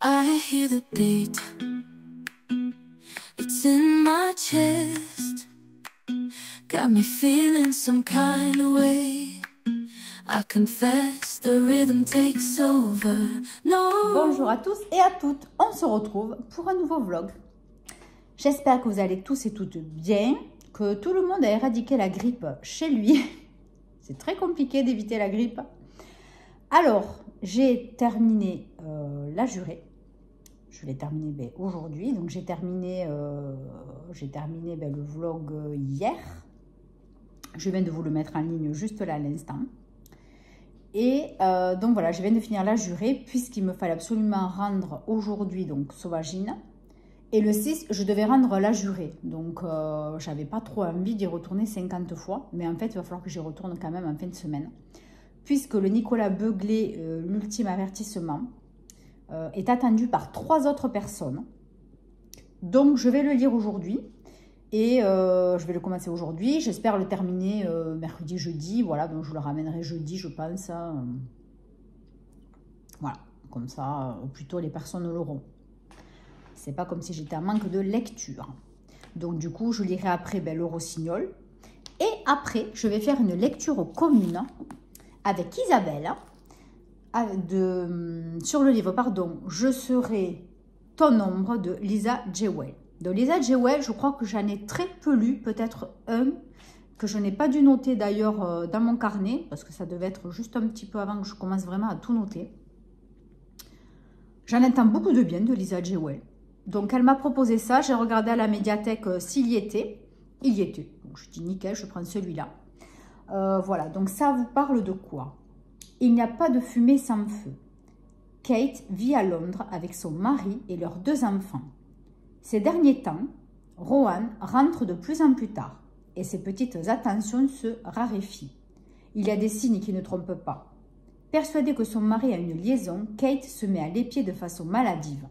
I hear the beat, it's in my chest, got me feeling some kind of way. I confess the rhythm takes over. No. Bonjour à tous et à toutes, on se retrouve pour un nouveau vlog. J'espère que vous allez tous et toutes bien, que tout le monde a éradiqué la grippe chez lui. C'est très compliqué d'éviter la grippe. Alors, j'ai terminé la jurée. Je l'ai terminé aujourd'hui. Donc, j'ai terminé le vlog hier. Je viens de vous le mettre en ligne juste là à l'instant. Et donc, voilà, je viens de finir la jurée puisqu'il me fallait absolument rendre aujourd'hui, donc, Sauvagine. Et le 6, je devais rendre la jurée. Donc, j'avais pas trop envie d'y retourner 50 fois. Mais en fait, il va falloir que j'y retourne quand même en fin de semaine. Puisque le Nicolas Beuglé, l'ultime avertissement, est attendu par 3 autres personnes. Donc, je vais le lire aujourd'hui. Et je vais le commencer aujourd'hui. J'espère le terminer mercredi, jeudi. Voilà, donc je le ramènerai jeudi, je pense. Voilà, comme ça, au plus tôt, les personnes l'auront. C'est pas comme si j'étais en manque de lecture. Donc, du coup, je lirai après le Rossignol. Et après, je vais faire une lecture commune avec Isabelle sur le livre, pardon, Je serai ton ombre de Lisa Jewell. De Lisa Jewell, je crois que j'en ai très peu lu, peut-être un que je n'ai pas dû noter d'ailleurs dans mon carnet, parce que ça devait être juste un petit peu avant que je commence vraiment à tout noter. J'en entends beaucoup de bien de Lisa Jewell. Donc, elle m'a proposé ça. J'ai regardé à la médiathèque s'il y était. Il y était. Donc, je dis nickel, je prends celui-là. Voilà. Donc, ça vous parle de quoi? Il n'y a pas de fumée sans feu. Kate vit à Londres avec son mari et leurs 2 enfants. Ces derniers temps, Rohan rentre de plus en plus tard et ses petites attentions se raréfient. Il y a des signes qui ne trompent pas. Persuadée que son mari a une liaison, Kate se met à l'épier de façon maladive.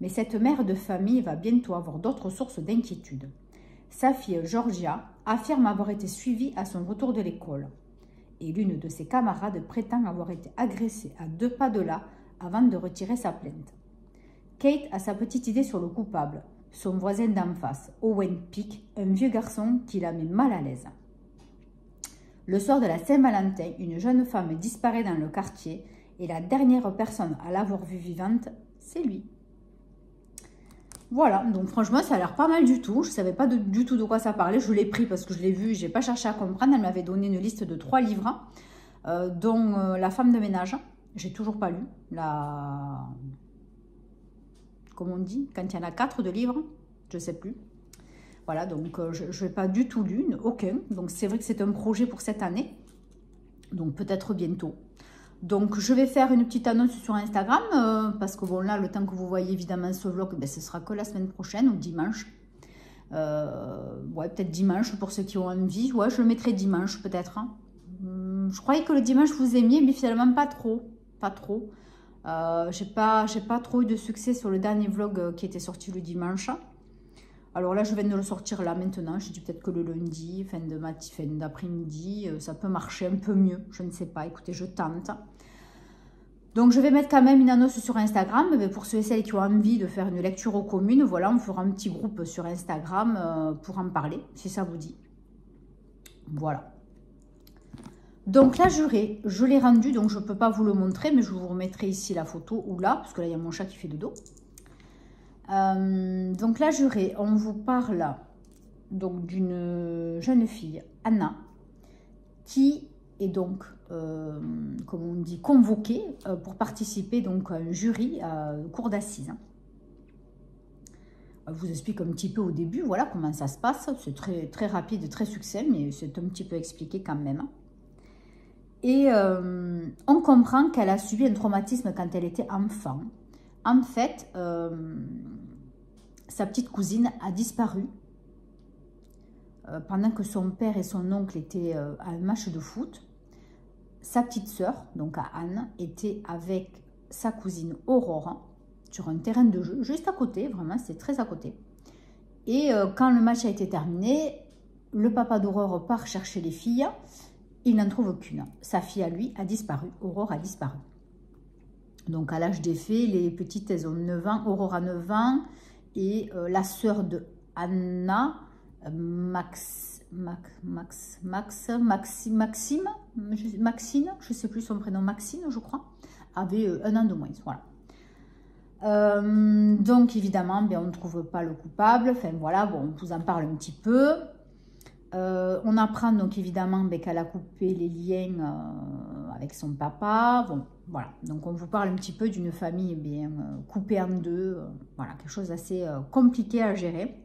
Mais cette mère de famille va bientôt avoir d'autres sources d'inquiétude. Sa fille, Georgia, affirme avoir été suivie à son retour de l'école. Et l'une de ses camarades prétend avoir été agressée à 2 pas de là avant de retirer sa plainte. Kate a sa petite idée sur le coupable, son voisin d'en face, Owen Peake, un vieux garçon qui la met mal à l'aise. Le soir de la Saint-Valentin, une jeune femme disparaît dans le quartier et la dernière personne à l'avoir vue vivante, c'est lui. Voilà, donc franchement, ça a l'air pas mal du tout. Je ne savais pas du tout de quoi ça parlait. Je l'ai pris parce que je l'ai vu, je n'ai pas cherché à comprendre. Elle m'avait donné une liste de 3 livres, dont La femme de ménage. J'ai toujours pas lu. Comme on dit, quand il y en a 4 de livres, je ne sais plus. Voilà, donc je n'ai pas du tout lu, aucun. Donc c'est vrai que c'est un projet pour cette année. Donc peut-être bientôt. Donc, je vais faire une petite annonce sur Instagram, parce que bon, là, le temps que vous voyez évidemment ce vlog, ce sera que la semaine prochaine ou dimanche. Ouais, peut-être dimanche pour ceux qui ont envie. Ouais, je le mettrai dimanche peut-être. Hein. Je croyais que le dimanche vous aimiez, mais finalement pas trop. Pas trop. J'ai pas trop eu de succès sur le dernier vlog qui était sorti le dimanche. Alors là, je viens de le sortir là maintenant. Je dis peut-être que le lundi, fin d'après-midi, ça peut marcher un peu mieux. Je ne sais pas. Écoutez, je tente. Donc, je vais mettre quand même une annonce sur Instagram. Mais pour ceux et celles qui ont envie de faire une lecture commune, voilà, on fera un petit groupe sur Instagram pour en parler, si ça vous dit. Voilà. Donc, la jurée, je l'ai rendue, donc je ne peux pas vous le montrer, mais je vous remettrai ici la photo ou là, parce que là, il y a mon chat qui fait de dos. Donc, la jurée, on vous parle donc d'une jeune fille, Anna, qui est donc, comme on dit, convoquée pour participer donc à un jury à cour d'assises. Je vous explique un petit peu au début, voilà comment ça se passe. C'est très, très rapide, très succinct, mais c'est un petit peu expliqué quand même. Et on comprend qu'elle a subi un traumatisme quand elle était enfant. En fait, sa petite cousine a disparu pendant que son père et son oncle étaient à un match de foot. Sa petite sœur, donc à Anne, était avec sa cousine Aurore sur un terrain de jeu, juste à côté, vraiment, c'est très à côté. Et quand le match a été terminé, le papa d'Aurore part chercher les filles. Il n'en trouve aucune. Sa fille, à lui, a disparu. Aurore a disparu. Donc à l'âge des faits, les petites, elles ont 9 ans, Aurora 9 ans, et la sœur de Anna, Maxime, Maxine, je ne sais plus son prénom, Maxine, je crois, avait 1 an de moins, voilà. Donc évidemment, bien, on ne trouve pas le coupable, enfin voilà, bon, on vous en parle un petit peu. On apprend donc évidemment qu'elle a coupé les liens avec son papa, bon, voilà. Donc on vous parle un petit peu d'une famille bien coupée en deux, voilà, quelque chose d'assez compliqué à gérer,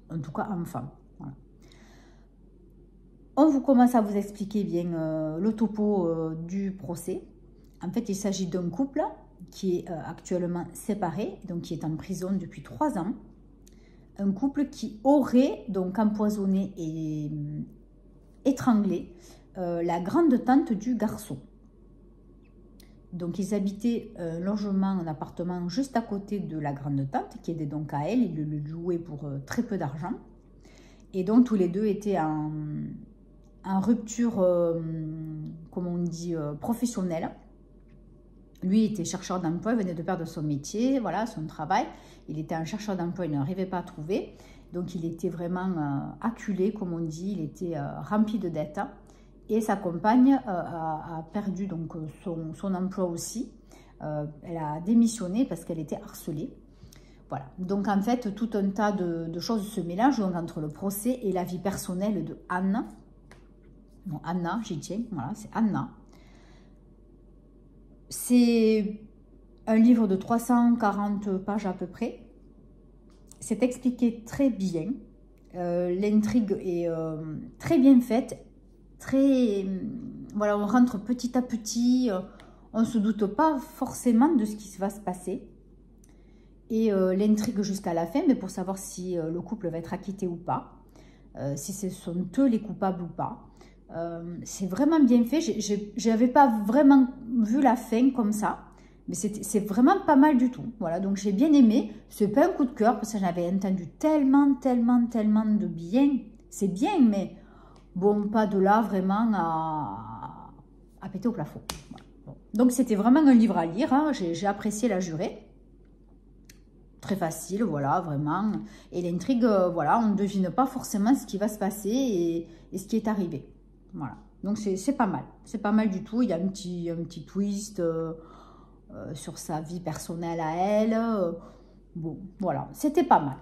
en tout cas enfant. Voilà. On vous commence à vous expliquer bien le topo du procès. En fait, il s'agit d'un couple qui est actuellement séparé, donc qui est en prison depuis 3 ans. Un couple qui aurait donc empoisonné et étranglé la grande tante du garçon. Donc ils habitaient un logement, un appartement juste à côté de la grande tante qui aidait donc à elle, ils le louaient pour très peu d'argent. Et donc tous les deux étaient en rupture, comme on dit, professionnelle. Lui était chercheur d'emploi, il venait de perdre son métier, voilà, son travail. Il était un chercheur d'emploi, il n'arrivait pas à trouver. Donc il était vraiment acculé, comme on dit, il était rempli de dettes. Et sa compagne a perdu donc son emploi aussi. Elle a démissionné parce qu'elle était harcelée. Voilà, donc en fait, tout un tas de choses se mélangent donc, entre le procès et la vie personnelle de Anne. Bon, Anna, j'y tiens, voilà, c'est Anna. C'est un livre de 340 pages à peu près. C'est expliqué très bien. L'intrigue est très bien faite. Voilà, on rentre petit à petit. On ne se doute pas forcément de ce qui va se passer. Et l'intrigue jusqu'à la fin, mais pour savoir si le couple va être acquitté ou pas. Si ce sont eux les coupables ou pas. C'est vraiment bien fait. Je n'avais pas vraiment vu la fin comme ça, mais c'est vraiment pas mal du tout. Voilà, donc j'ai bien aimé. C'est pas un coup de cœur parce que j'avais entendu tellement de bien. C'est bien, mais bon, pas de là vraiment à péter au plafond. Voilà. Bon. Donc c'était vraiment un livre à lire. Hein. J'ai apprécié la jurée. Très facile, voilà, vraiment. Et l'intrigue, voilà, on ne devine pas forcément ce qui va se passer et ce qui est arrivé. Voilà, donc c'est pas mal. C'est pas mal du tout. Il y a un petit twist sur sa vie personnelle à elle. Bon, voilà, c'était pas mal.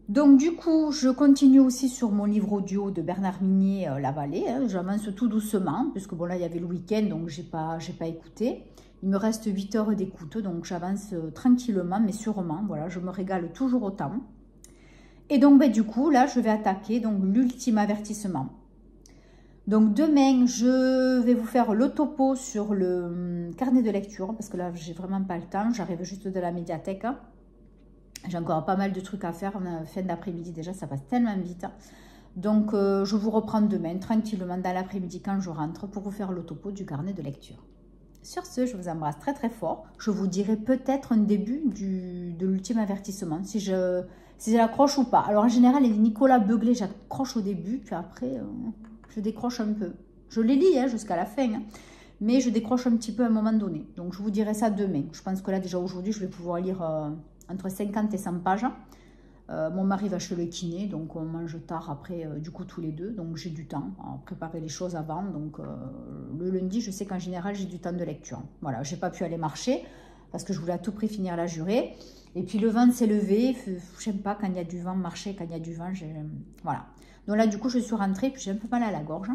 Donc du coup, je continue aussi sur mon livre audio de Bernard Minier, La Vallée. Hein. J'avance tout doucement, puisque bon là, il y avait le week-end, donc j'ai pas écouté. Il me reste 8 heures d'écoute, donc j'avance tranquillement, mais sûrement. Voilà, je me régale toujours autant. Et donc, du coup, là, je vais attaquer donc l'ultime avertissement. Donc, demain, je vais vous faire le topo sur le carnet de lecture, parce que là, j'ai vraiment pas le temps. J'arrive juste de la médiathèque. J'ai encore pas mal de trucs à faire. On a fin d'après-midi déjà, ça passe tellement vite. Donc, je vous reprends demain, tranquillement, dans l'après-midi, quand je rentre, pour vous faire le topo du carnet de lecture. Sur ce, je vous embrasse très fort. Je vous dirai peut-être un début de l'ultime avertissement, si j'accroche ou pas. Alors en général, les Nicolas Beuglé, j'accroche au début, puis après, je décroche un peu. Je les lis hein, jusqu'à la fin, hein, mais je décroche un petit peu à un moment donné. Donc je vous dirai ça demain. Je pense que là, déjà aujourd'hui, je vais pouvoir lire entre 50 et 100 pages. Mon mari va chez le kiné, donc on mange tard après, du coup, tous les deux. Donc, j'ai du temps à préparer les choses avant. Donc, le lundi, je sais qu'en général, j'ai du temps de lecture. Voilà, j'ai pas pu aller marcher parce que je voulais à tout prix finir la jurée. Et puis, le vent s'est levé. J'aime pas quand il y a du vent marcher, quand il y a du vent. Voilà. Donc là, du coup, je suis rentrée, puis j'ai un peu mal à la gorge.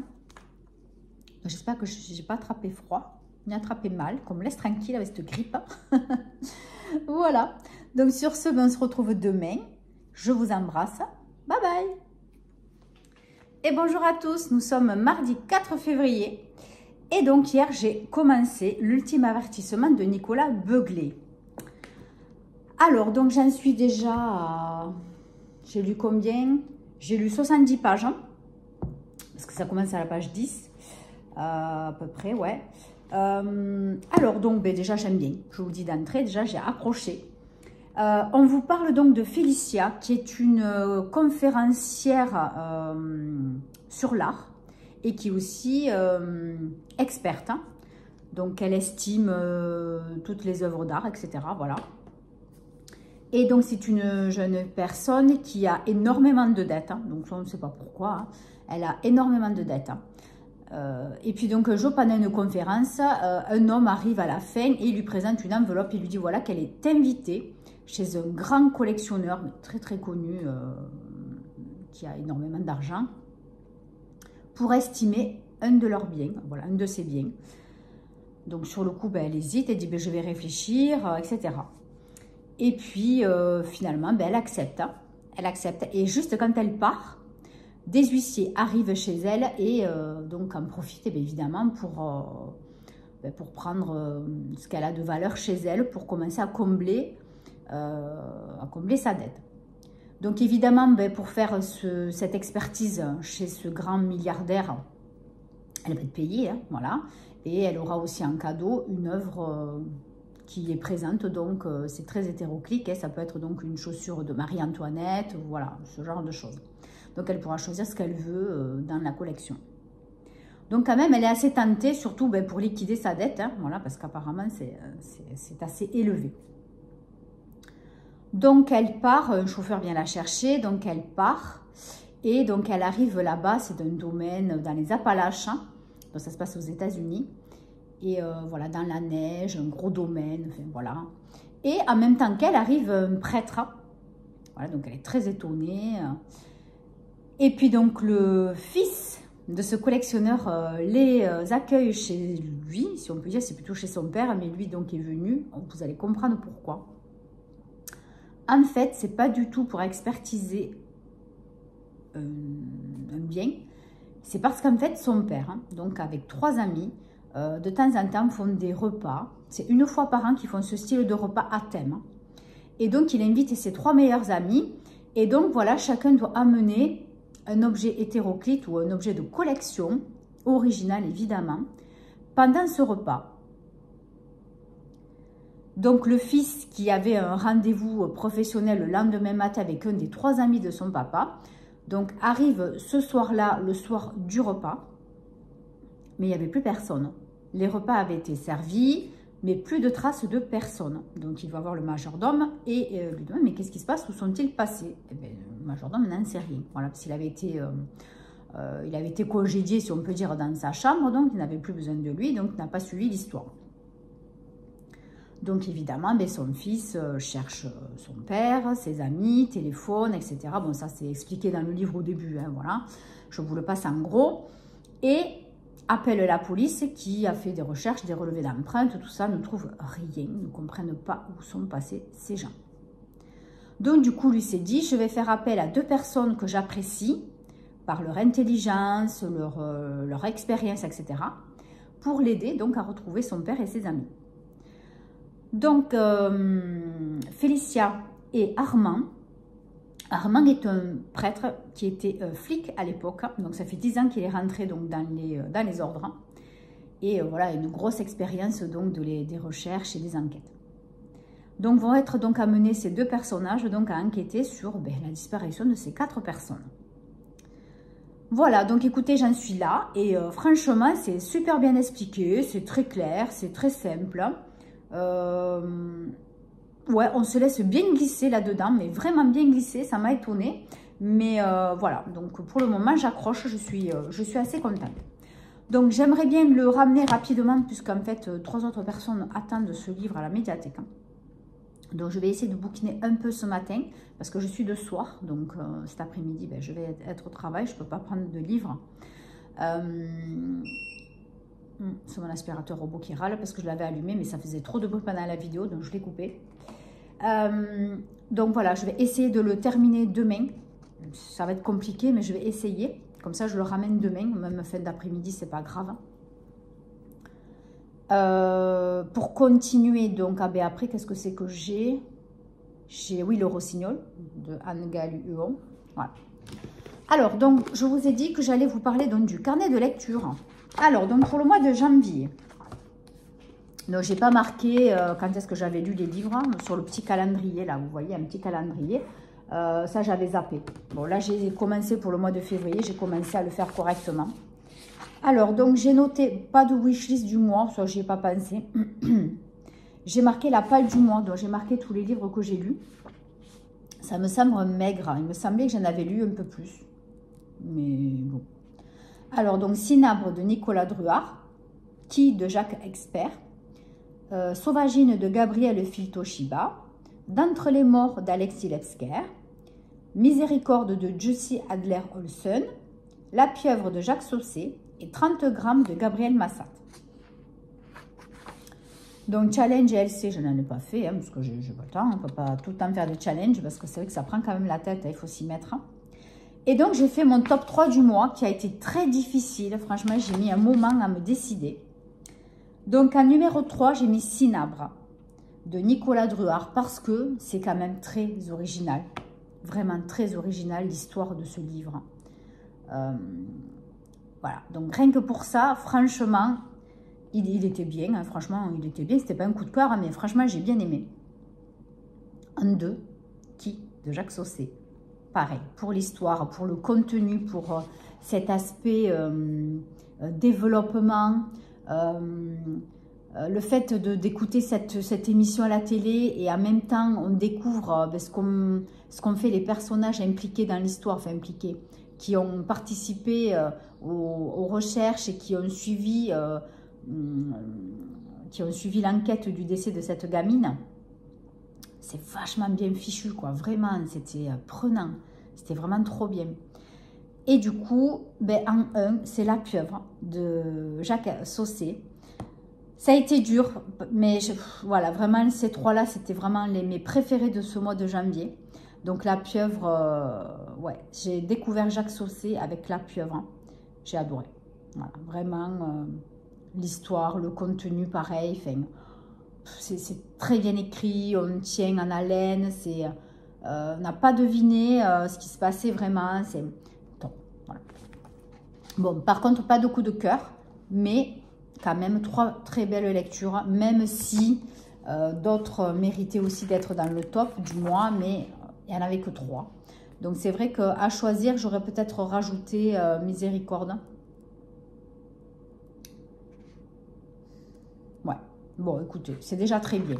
J'espère que je n'ai pas attrapé froid, ni attrapé mal, qu'on me laisse tranquille avec cette grippe. Voilà. Donc, sur ce, on se retrouve demain. Je vous embrasse. Bye bye. Et bonjour à tous. Nous sommes mardi 4 février. Et donc hier, j'ai commencé l'ultime avertissement de Nicolas Beuglé. Alors, donc j'en suis déjà à... J'ai lu combien? J'ai lu 70 pages. Hein, parce que ça commence à la page 10. À peu près, ouais. Alors, donc, déjà, j'aime bien. Je vous le dis d'entrée, déjà, j'ai accroché. On vous parle donc de Félicia, qui est une conférencière sur l'art et qui est aussi experte. Hein. Donc, elle estime toutes les œuvres d'art, etc. Voilà. Et donc, c'est une jeune personne qui a énormément de dettes. Hein. Donc, on ne sait pas pourquoi. Hein. Elle a énormément de dettes. Hein. Et puis, donc, un jour, pendant une conférence, un homme arrive à la fin et il lui présente une enveloppe. Il lui dit, voilà, qu'elle est invitée chez un grand collectionneur, très, très connu, qui a énormément d'argent, pour estimer un de leurs biens. Voilà, un de ses biens. Donc, sur le coup, ben, elle hésite. Elle dit, ben, je vais réfléchir, etc. Et puis, finalement, ben, elle accepte. Hein. Elle accepte. Et juste quand elle part, des huissiers arrivent chez elle et donc en profitent, bien évidemment, pour prendre ce qu'elle a de valeur chez elle, pour commencer à combler sa dette. Donc, évidemment, ben, pour faire cette expertise chez ce grand milliardaire, elle va être payée, hein, voilà. Et elle aura aussi en cadeau une œuvre... qui est présente, donc c'est très hétéroclite, hein, ça peut être donc une chaussure de Marie-Antoinette, voilà, ce genre de choses. Donc elle pourra choisir ce qu'elle veut dans la collection. Donc quand même, elle est assez tentée, surtout ben, pour liquider sa dette, hein, voilà, parce qu'apparemment c'est assez élevé. Donc elle part, un chauffeur vient la chercher, donc elle part, et donc elle arrive là-bas, c'est un domaine dans les Appalaches, hein, donc ça se passe aux États-Unis. Et voilà, dans la neige, un gros domaine, enfin voilà. Et en même temps qu'elle arrive un prêtre. Voilà, donc elle est très étonnée. Et puis donc le fils de ce collectionneur les accueille chez lui, si on peut dire, c'est plutôt chez son père, mais lui donc est venu, vous allez comprendre pourquoi. En fait, c'est pas du tout pour expertiser un bien, c'est parce qu'en fait son père, hein, donc avec 3 amis, de temps en temps font des repas. C'est une fois par an qu'ils font ce style de repas à thème. Et donc, il invite ses 3 meilleurs amis. Et donc, voilà, chacun doit amener un objet hétéroclite ou un objet de collection, original évidemment, pendant ce repas. Donc, le fils qui avait un rendez-vous professionnel le lendemain matin avec un des 3 amis de son papa, donc arrive ce soir-là, le soir du repas. Mais il n'y avait plus personne. Les repas avaient été servis, mais plus de traces de personne. Donc, il va voir le majordome et lui demande, mais qu'est-ce qui se passe? Où sont-ils passés? Eh bien, le majordome n'en sait rien. Voilà, parce qu'il avait été congédié, si on peut dire, dans sa chambre, donc il n'avait plus besoin de lui, donc il n'a pas suivi l'histoire. Donc, évidemment, ben, son fils cherche son père, ses amis, téléphone, etc. Bon, ça, c'est expliqué dans le livre au début, hein, voilà. Je vous le passe en gros. Et appelle la police qui a fait des recherches, des relevés d'empreintes, tout ça, ne trouve rien, ne comprennent pas où sont passés ces gens. Donc du coup, lui s'est dit, je vais faire appel à 2 personnes que j'apprécie, par leur intelligence, leur expérience, etc., pour l'aider donc à retrouver son père et ses amis. Donc, Félicia et Armand. Armand est un prêtre qui était flic à l'époque, donc ça fait 10 ans qu'il est rentré donc, dans les ordres. Et voilà, une grosse expérience donc des recherches et des enquêtes. Donc vont être donc amenés ces 2 personnages donc à enquêter sur la disparition de ces 4 personnes. Voilà, donc écoutez, j'en suis là et franchement c'est super bien expliqué, c'est très clair, c'est très simple. Ouais, on se laisse bien glisser là-dedans, mais vraiment bien glisser, ça m'a étonnée. Mais voilà, donc pour le moment, j'accroche, je suis assez contente. Donc j'aimerais bien le ramener rapidement, puisqu'en fait, 3 autres personnes attendent ce livre à la médiathèque. Donc je vais essayer de bouquiner un peu ce matin, parce que je suis de soir, donc cet après-midi, ben, je vais être au travail, je ne peux pas prendre de livre. C'est mon aspirateur robot qui râle parce que je l'avais allumé, mais ça faisait trop de bruit pendant la vidéo, donc je l'ai coupé. Donc voilà, je vais essayer de le terminer demain. Ça va être compliqué, mais je vais essayer. Comme ça, je le ramène demain, même fin d'après-midi, c'est pas grave. Pour continuer, donc, après, qu'est-ce que c'est que j'ai? Oui, le Rossignol de Anne-Galle Huon. Voilà. Alors, donc, je vous ai dit que j'allais vous parler donc, du carnet de lecture. Alors, donc, pour le mois de janvier, donc, j'ai pas marqué quand est-ce que j'avais lu les livres, hein, sur le petit calendrier, là, vous voyez, un petit calendrier. Ça, j'avais zappé. Bon, là, j'ai commencé pour le mois de février, j'ai commencé à le faire correctement. Alors, donc, j'ai noté pas de wishlist du mois, ça, j'y ai pas pensé. J'ai marqué la palle du mois, donc j'ai marqué tous les livres que j'ai lus. Ça me semble maigre, il me semblait que j'en avais lu un peu plus. Mais bon. Alors, donc, Cinabre de Nicolas Druard, Qui de Jacques Expert, Sauvagine de Gabriel Filtoshiba, D'entre les morts d'Alexis Lefsker, Miséricorde de Jussi Adler-Olsen, La pieuvre de Jacques Saucé et 30 grammes de Gabriel Massat. Donc, challenge et LC, je n'en ai pas fait, hein, parce que je n'ai pas le temps. On ne peut pas tout le temps faire de challenge, parce que c'est vrai que ça prend quand même la tête, hein, il faut s'y mettre. Hein. Et donc, j'ai fait mon top 3 du mois, qui a été très difficile. Franchement, j'ai mis un moment à me décider. Donc, en numéro 3, j'ai mis Cinabre, de Nicolas Druard, parce que c'est quand même très original. Vraiment très original, l'histoire de ce livre. Voilà, donc rien que pour ça, franchement... Il était bien, hein, franchement, il était bien. C'était pas un coup de cœur, hein, mais franchement, j'ai bien aimé. En 2, Qui de Jacques Saucé. Pareil, pour l'histoire, pour le contenu, pour cet aspect développement, le fait d'écouter cette émission à la télé et en même temps, on découvre ce qu'ont fait les personnages impliqués dans l'histoire, enfin impliqués, qui ont participé aux recherches et qui ont suivi l'enquête du décès de cette gamine. C'est vachement bien fichu, quoi. Vraiment, c'était prenant. C'était vraiment trop bien. Et du coup, ben, en 1, c'est La pieuvre de Jacques Saucé. Ça a été dur, mais voilà, vraiment, ces trois-là, c'était vraiment mes préférés de ce mois de janvier. Donc, La pieuvre, ouais, j'ai découvert Jacques Saucé avec La pieuvre. J'ai adoré. Voilà, vraiment... l'histoire, le contenu, pareil, enfin, c'est très bien écrit, on tient en haleine, on n'a pas deviné ce qui se passait vraiment, c'est top, voilà. Bon, par contre, pas de coup de cœur, mais quand même 3 très belles lectures, même si d'autres méritaient aussi d'être dans le top du mois, mais il n'y en avait que 3. Donc c'est vrai qu'à choisir, j'aurais peut-être rajouté Miséricorde. Ouais, bon, écoutez, c'est déjà très bien.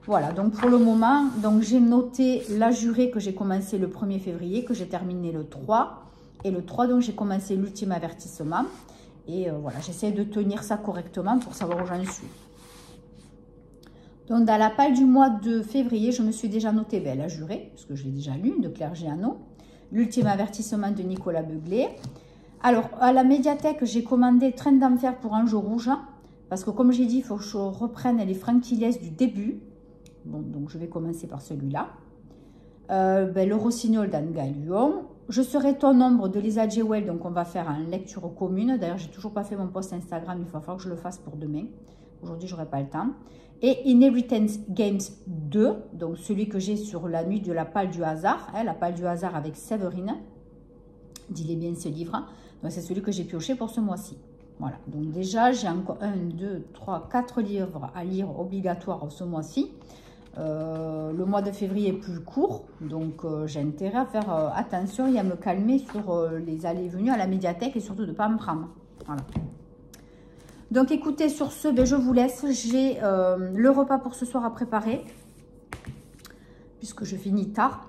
Voilà, donc pour le moment, j'ai noté La jurée que j'ai commencé le 1er février, que j'ai terminé le 3. Et le 3, donc j'ai commencé l'ultime avertissement. Et voilà, j'essaie de tenir ça correctement pour savoir où j'en suis. Donc dans la palle du mois de février, je me suis déjà noté La jurée, parce que je l'ai déjà lu, de Claire Géano. L'ultime avertissement de Nicolas Beuglet. Alors, à la médiathèque, j'ai commandé Train d'enfer pour Ange rouge. Parce que comme j'ai dit, il faut que je reprenne les Frankillès du début. Bon, donc je vais commencer par celui-là. Le Rossignol d'Anne Galion. Je serai ton ombre de Lisa Jewell. Donc on va faire une lecture commune. D'ailleurs, j'ai toujours pas fait mon post Instagram. Il va falloir que je le fasse pour demain. Aujourd'hui, j'aurai pas le temps. Et Inheritance Games 2. Donc celui que j'ai sur la nuit de la palle du hasard. Hein, la palle du hasard avec Séverine. Dis-les bien ce livre. Donc c'est celui que j'ai pioché pour ce mois-ci. Voilà, donc déjà, j'ai encore 1, 2, 3, 4 livres à lire obligatoires ce mois-ci. Le mois de février est plus court, donc j'ai intérêt à faire attention et à me calmer sur les allées et venues à la médiathèque et surtout de ne pas me prendre. Voilà. Donc écoutez, sur ce, je vous laisse. J'ai le repas pour ce soir à préparer, puisque je finis tard.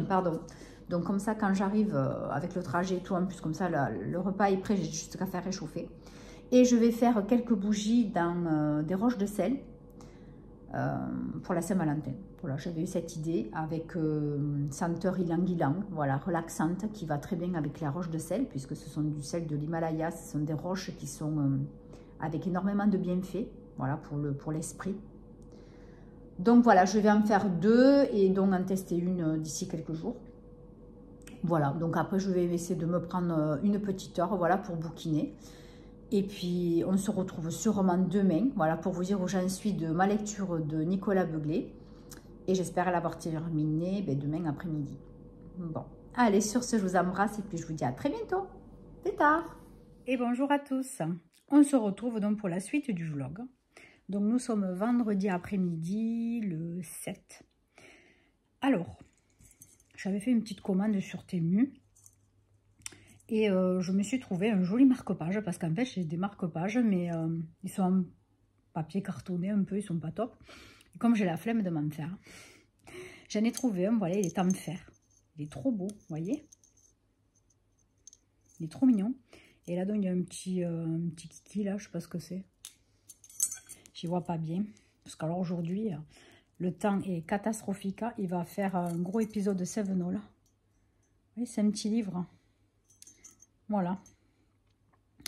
Pardon. Donc comme ça, quand j'arrive avec le trajet et tout, en plus comme ça, le repas est prêt, j'ai juste qu'à faire réchauffer. Et je vais faire quelques bougies dans des roches de sel pour la Saint-Valentin. Voilà, j'avais eu cette idée avec senteur ylang-ylang, voilà, relaxante, qui va très bien avec la roche de sel, puisque ce sont du sel de l'Himalaya, ce sont des roches qui sont avec énormément de bienfaits, voilà, pour l'esprit. Donc voilà, je vais en faire 2 et donc en tester une d'ici quelques jours. Voilà, donc après je vais essayer de me prendre une petite heure, voilà, pour bouquiner. Et puis on se retrouve sûrement demain, voilà, pour vous dire où j'en suis de ma lecture de Nicolas Beuglet. Et j'espère l'avoir terminée demain après-midi. Bon, allez, sur ce, je vous embrasse et puis je vous dis à très bientôt. Plus tard. Et bonjour à tous. On se retrouve donc pour la suite du vlog. Donc nous sommes vendredi après-midi, le 7. Alors... j'avais fait une petite commande sur Temu. Et je me suis trouvé un joli marque-page, parce qu'en fait, j'ai des marque-pages, mais ils sont en papier cartonné un peu, ils sont pas top. Et comme j'ai la flemme de m'en faire, j'en ai trouvé un, voilà, il est en fer. Il est trop beau, vous voyez? Il est trop mignon. Et là, donc, il y a un petit kiki, là, je sais pas ce que c'est. J'y vois pas bien. Parce qu'alors, aujourd'hui, le temps est catastrophique. Il va faire un gros épisode de Sevenol. Oui, c'est un petit livre. Voilà.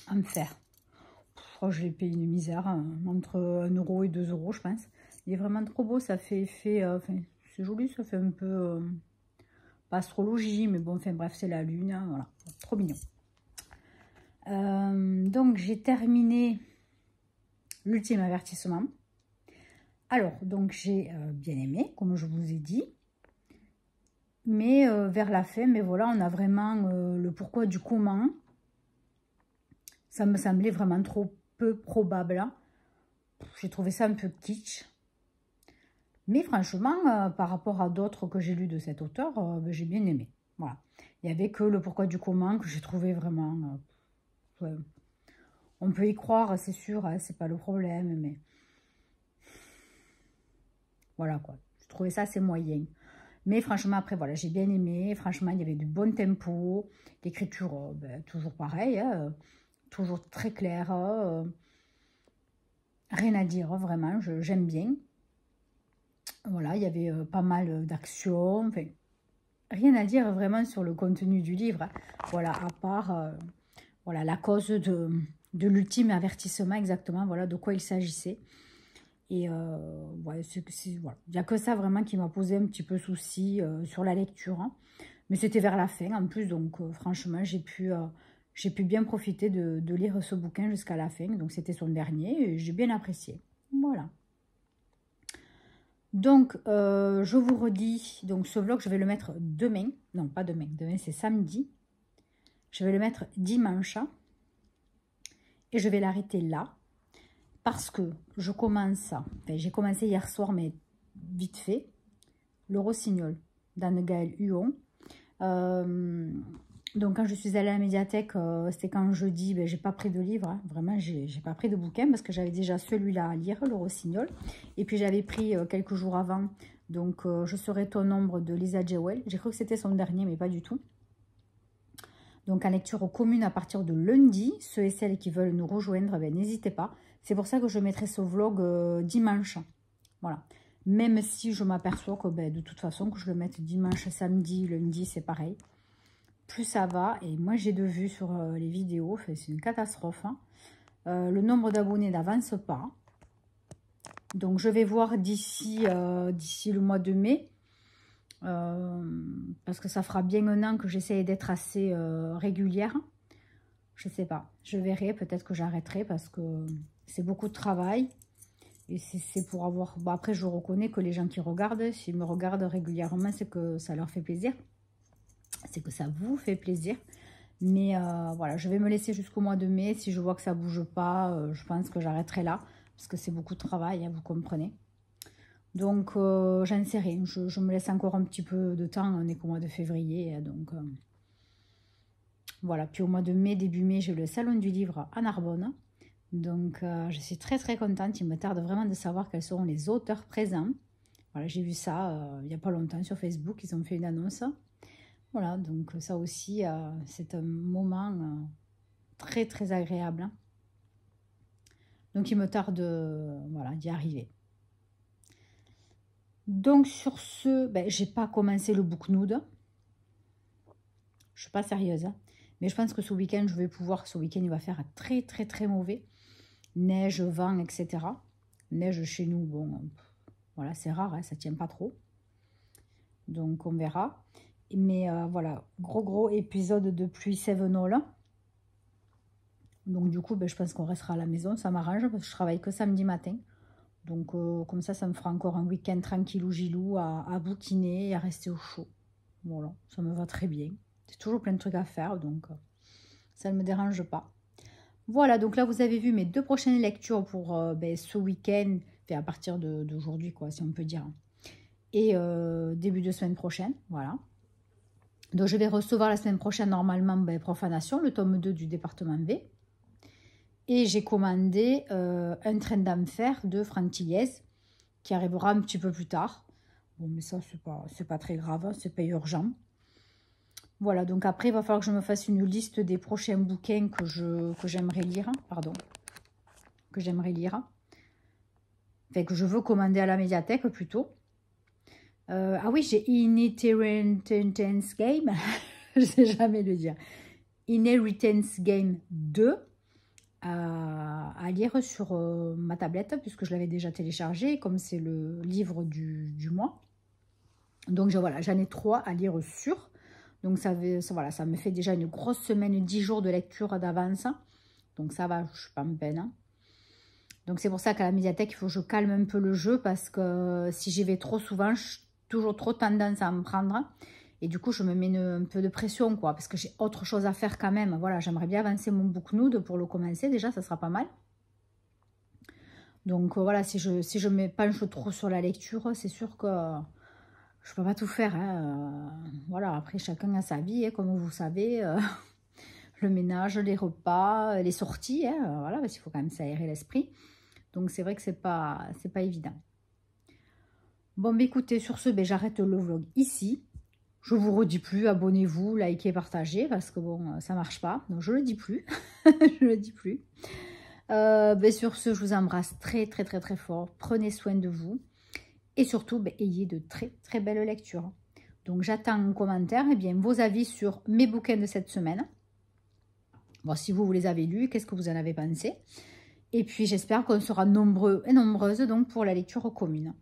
En fer. Je crois que je l'ai payé une misère. Entre 1 € et 2 €, je pense. Il est vraiment trop beau. Ça fait effet... enfin, c'est joli, ça fait un peu... pas astrologie, mais bon, enfin bref, c'est la lune. Hein, voilà. Trop mignon. Donc, j'ai terminé l'ultime avertissement. Alors, donc, j'ai bien aimé, comme je vous ai dit. Mais vers la fin, mais voilà, on a vraiment le pourquoi du comment. Ça me semblait vraiment trop peu probable. Hein. J'ai trouvé ça un peu kitsch. Mais franchement, par rapport à d'autres que j'ai lus de cet auteur, ben, j'ai bien aimé. Voilà. Il n'y avait que le pourquoi du comment que j'ai trouvé vraiment... ouais. On peut y croire, c'est sûr, hein, c'est pas le problème, mais... Voilà quoi. Je trouvais ça assez moyen. Mais franchement, après, voilà, j'ai bien aimé. Franchement, il y avait du bon tempo. L'écriture, ben, toujours pareil. Hein, toujours très claire. Rien à dire, vraiment. J'aime bien. Voilà, il y avait pas mal d'actions. Enfin, rien à dire vraiment sur le contenu du livre. Hein. Voilà, à part voilà, la cause de l'ultime avertissement, exactement. Voilà de quoi il s'agissait. Et ouais, voilà. Il n'y a que ça vraiment qui m'a posé un petit peu souci sur la lecture. Hein. Mais c'était vers la fin en plus, donc franchement, j'ai pu bien profiter de lire ce bouquin jusqu'à la fin. Donc c'était son dernier et j'ai bien apprécié. Voilà. Donc, je vous redis, donc ce vlog, je vais le mettre demain. Non, pas demain, demain c'est samedi. Je vais le mettre dimanche. Et je vais l'arrêter là. Parce que je commence, enfin, j'ai commencé hier soir, mais vite fait, le Rossignol d'Anne-Gaëlle Huon. Donc quand je suis allée à la médiathèque, c'était quand jeudi, ben, j'ai pas pris de livre, hein. Vraiment, j'ai pas pris de bouquin parce que j'avais déjà celui-là à lire, le Rossignol. Et puis j'avais pris quelques jours avant, donc Je serai ton ombre de Lisa Jewell. J'ai cru que c'était son dernier, mais pas du tout. Donc en lecture commune à partir de lundi, ceux et celles qui veulent nous rejoindre, ben, n'hésitez pas. C'est pour ça que je mettrai ce vlog dimanche. Voilà. Même si je m'aperçois que ben, de toute façon, que je le mette dimanche, samedi, lundi, c'est pareil. Plus ça va. Et moi, j'ai de vues sur les vidéos. C'est une catastrophe. Hein. Le nombre d'abonnés n'avance pas. Donc, je vais voir d'ici le mois de mai. Parce que ça fera bien 1 an que j'essaye d'être assez régulière. Je sais pas. Je verrai. Peut-être que j'arrêterai parce que... c'est beaucoup de travail et c'est pour avoir... Bon, après, je reconnais que les gens qui regardent, s'ils me regardent régulièrement, c'est que ça leur fait plaisir. C'est que ça vous fait plaisir. Mais voilà, je vais me laisser jusqu'au mois de mai. Si je vois que ça ne bouge pas, je pense que j'arrêterai là. Parce que c'est beaucoup de travail, hein, vous comprenez. Donc, j'en sais rien. Je me laisse encore un petit peu de temps. On est qu'au mois de février. Hein, donc, voilà. Puis au mois de mai, début mai, j'ai le salon du livre à Narbonne. Donc, je suis très très contente. Il me tarde vraiment de savoir quels seront les auteurs présents. Voilà, j'ai vu ça il n'y a pas longtemps sur Facebook. Ils ont fait une annonce. Voilà, donc ça aussi, c'est un moment très très agréable. Hein. Donc, il me tarde voilà, d'y arriver. Donc, sur ce, ben, j'ai pas commencé le Booknood. Je suis pas sérieuse. Hein. Mais je pense que ce week-end, je vais pouvoir... Ce week-end, il va faire très très très mauvais. Neige, vent, etc. Neige chez nous, bon, voilà, c'est rare, hein, ça tient pas trop. Donc, on verra. Mais voilà, gros épisode de pluie Sevenol. Donc, du coup, ben, je pense qu'on restera à la maison. Ça m'arrange parce que je travaille que samedi matin. Donc, comme ça me fera encore un week-end tranquillou gilou à bouquiner et à rester au chaud. Voilà, ça me va très bien. C'est toujours plein de trucs à faire, donc ça ne me dérange pas. Voilà, donc là, vous avez vu mes 2 prochaines lectures pour ben, ce week-end, à partir d'aujourd'hui, quoi, si on peut dire. Et début de semaine prochaine, voilà. Donc, je vais recevoir la semaine prochaine, normalement, Profanation, le tome 2 du département B. Et j'ai commandé un train d'enfer de Franck Tilliez, qui arrivera un petit peu plus tard. Bon, mais ça, c'est pas très grave, c'est pas urgent. Voilà, donc après, il va falloir que je me fasse une liste des prochains bouquins que j'aimerais lire. Pardon. Que j'aimerais lire. Enfin, que je veux commander à la médiathèque, plutôt. Ah oui, j'ai Inheritance Game. Je ne sais jamais le dire. Inheritance Game 2 à lire sur ma tablette, puisque je l'avais déjà téléchargé, comme c'est le livre du mois. Donc voilà, j'en ai 3 à lire sur. Donc voilà, ça me fait déjà une grosse semaine, 10 jours de lecture d'avance. Donc ça va, je suis pas en peine. Hein. Donc c'est pour ça qu'à la médiathèque, il faut que je calme un peu le jeu, parce que si j'y vais trop souvent, j'ai toujours trop tendance à me prendre. Et du coup, je me mets un peu de pression, quoi, parce que j'ai autre chose à faire quand même. Voilà, j'aimerais bien avancer mon Booknood pour le commencer. Déjà, ça sera pas mal. Donc voilà, si je me penche trop sur la lecture, c'est sûr que je peux pas tout faire. Hein. Voilà, après, chacun a sa vie, hein, comme vous savez. Le ménage, les repas, les sorties. Hein, voilà, parce qu'il faut quand même s'aérer l'esprit. Donc, c'est vrai que c'est pas évident. Bon, mais écoutez, sur ce, j'arrête le vlog ici. Je vous redis plus, abonnez-vous, likez, partagez, parce que bon, ça marche pas. Donc, je le dis plus. Je le dis plus. Sur ce, je vous embrasse très, très, très, très fort. Prenez soin de vous. Et surtout, ayez de très, très belles lectures. Donc, j'attends en commentaire vos avis sur mes bouquins de cette semaine. Bon, si vous les avez lus, qu'est-ce que vous en avez pensé? Et puis, j'espère qu'on sera nombreux et nombreuses donc, pour la lecture commune.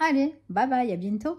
Allez, bye bye, à bientôt.